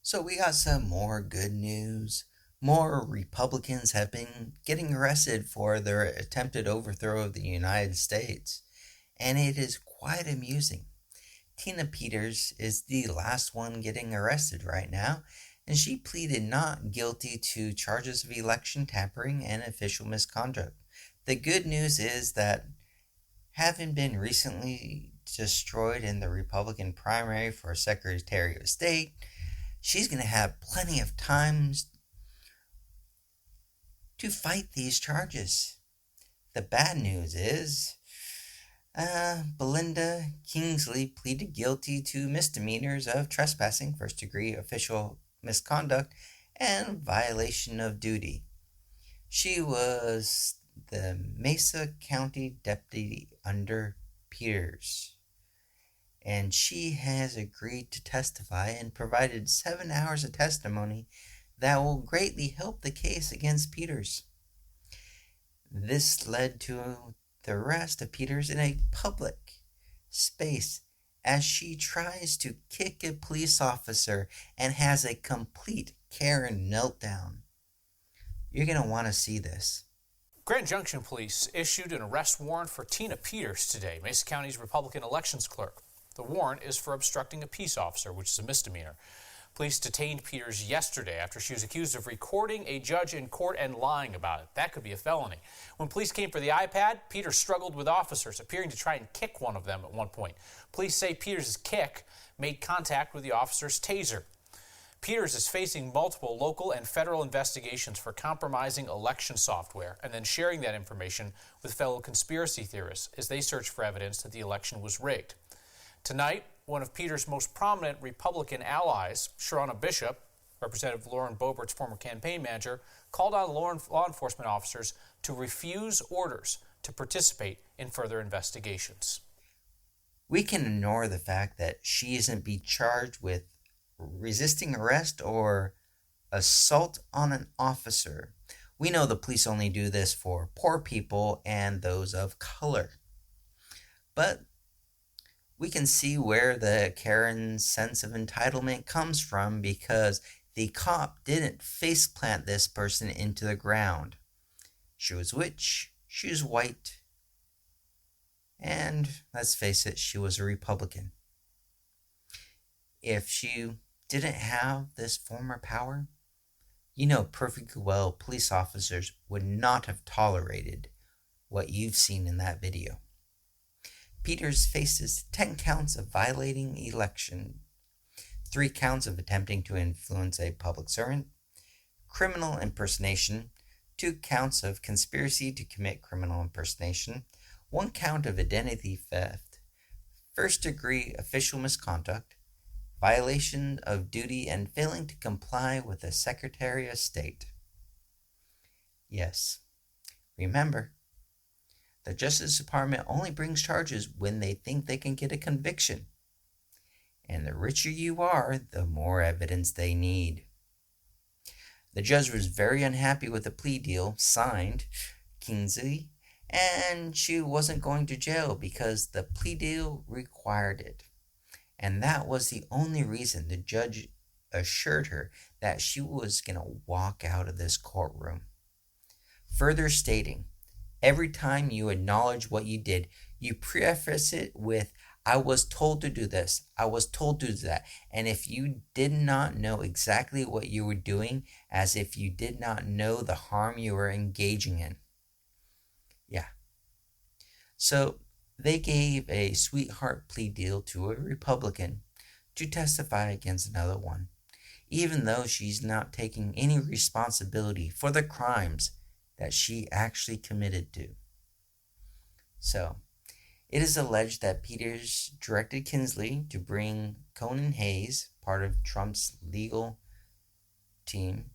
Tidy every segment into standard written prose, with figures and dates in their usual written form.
So we got some more good news. More Republicans have been getting arrested for their attempted overthrow of the United States, and it is quite amusing. Tina Peters is the last one getting arrested right now, and she pleaded not guilty to charges of election tampering and official misconduct. The good news is that having been recently destroyed in the Republican primary for Secretary of State, she's going to have plenty of time to fight these charges. The bad news is Belinda Kingsley pleaded guilty to misdemeanors of trespassing, first degree official misconduct, and violation of duty. She was the Mesa County deputy under Peters, and she has agreed to testify and provided 7 hours of testimony that will greatly help the case against Peters. This led to the arrest of Peters in a public space as she tries to kick a police officer and has a complete Karen meltdown. You're going to want to see this. Grand Junction Police issued an arrest warrant for Tina Peters today, Mesa County's Republican elections clerk. The warrant is for obstructing a peace officer, which is a misdemeanor. Police detained Peters yesterday after she was accused of recording a judge in court and lying about it. That could be a felony. When police came for the iPad, Peters struggled with officers, appearing to try and kick one of them at one point. Police say Peters' kick made contact with the officer's taser. Peters is facing multiple local and federal investigations for compromising election software and then sharing that information with fellow conspiracy theorists as they search for evidence that the election was rigged. Tonight, one of Peters' most prominent Republican allies, Sharona Bishop, Representative Lauren Boebert's former campaign manager, called on law enforcement officers to refuse orders to participate in further investigations. We can ignore the fact that she isn't being charged with resisting arrest or assault on an officer. We know the police only do this for poor people and those of color. But we can see where the Karen sense of entitlement comes from because the cop didn't faceplant this person into the ground. She was which? She was white. And let's face it, she was a Republican. If she didn't have this former power, you know perfectly well police officers would not have tolerated what you've seen in that video. Peters faces 10 counts of violating election, 3 counts of attempting to influence a public servant, criminal impersonation, 2 counts of conspiracy to commit criminal impersonation, 1 count of identity theft, first degree official misconduct, violation of duty, and failing to comply with the Secretary of State. Yes, remember, the Justice Department only brings charges when they think they can get a conviction. And the richer you are, the more evidence they need. The judge was very unhappy with the plea deal signed, Kingsley, and she wasn't going to jail because the plea deal required it. And that was the only reason the judge assured her that she was going to walk out of this courtroom. Further stating, every time you acknowledge what you did, you preface it with, I was told to do this, I was told to do that. And if you did not know exactly what you were doing, as if you did not know the harm you were engaging in. Yeah. So they gave a sweetheart plea deal to a Republican to testify against another one, even though she's not taking any responsibility for the crimes that she actually committed to. So, it is alleged that Peters directed Kingsley to bring Conan Hayes, part of Trump's legal team,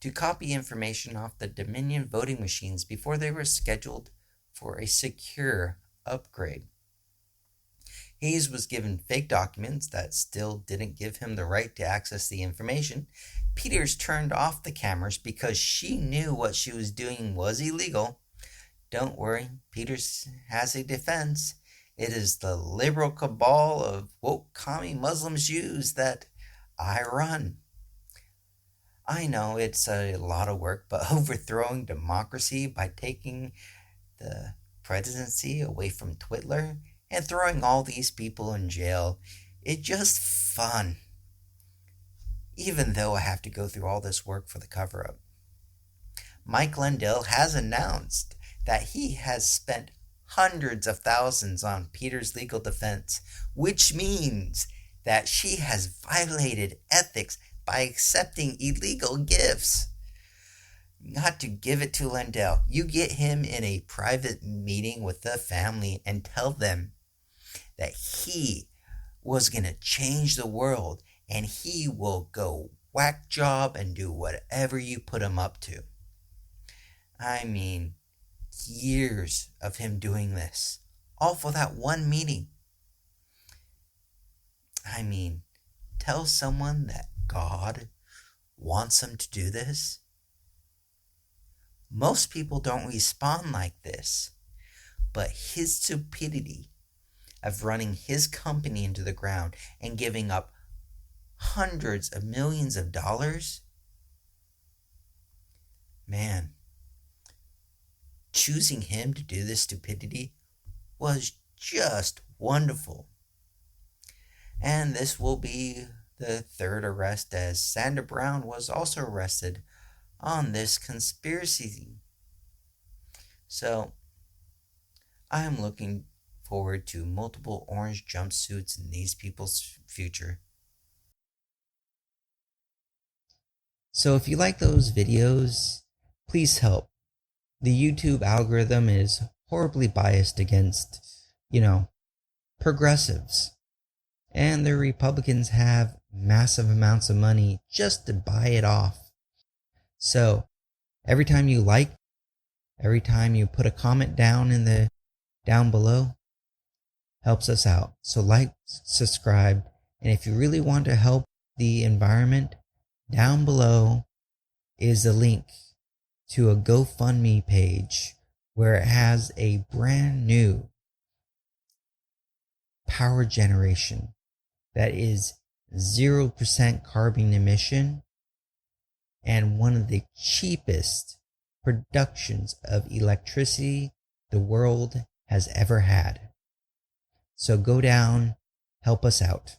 to copy information off the Dominion voting machines before they were scheduled for a secure upgrade. Hayes was given fake documents that still didn't give him the right to access the information. Peters turned off the cameras because she knew what she was doing was illegal. Don't worry, Peters has a defense. It is the liberal cabal of woke commie Muslim Jews that I run. I know it's a lot of work, but overthrowing democracy by taking the presidency away from Twitler and throwing all these people in jail, it's just fun. Even though I have to go through all this work for the cover up. Mike Lindell has announced that he has spent hundreds of thousands on Peter's legal defense, which means that she has violated ethics by accepting illegal gifts. Not to give it to Lindell. You get him in a private meeting with the family and tell them that he was going to change the world and he will go whack job and do whatever you put him up to. I mean, years of him doing this, all for that one meeting. I mean, tell someone that God wants them to do this. Most people don't respond like this, but his stupidity of running his company into the ground and giving up hundreds of millions of dollars, man, choosing him to do this stupidity was just wonderful. And this will be the third arrest, as Sandra Brown was also arrested on this conspiracy. So I am looking forward to multiple orange jumpsuits in these people's future. So if you like those videos, please help. The YouTube algorithm is horribly biased against, progressives. And the Republicans have massive amounts of money just to buy it off. So every time you like, every time you put a comment down below, helps us out. So like, subscribe, and if you really want to help the environment, down below is a link to a GoFundMe page where it has a brand new power generation that is 0% carbon emission and one of the cheapest productions of electricity the world has ever had. So go down, help us out.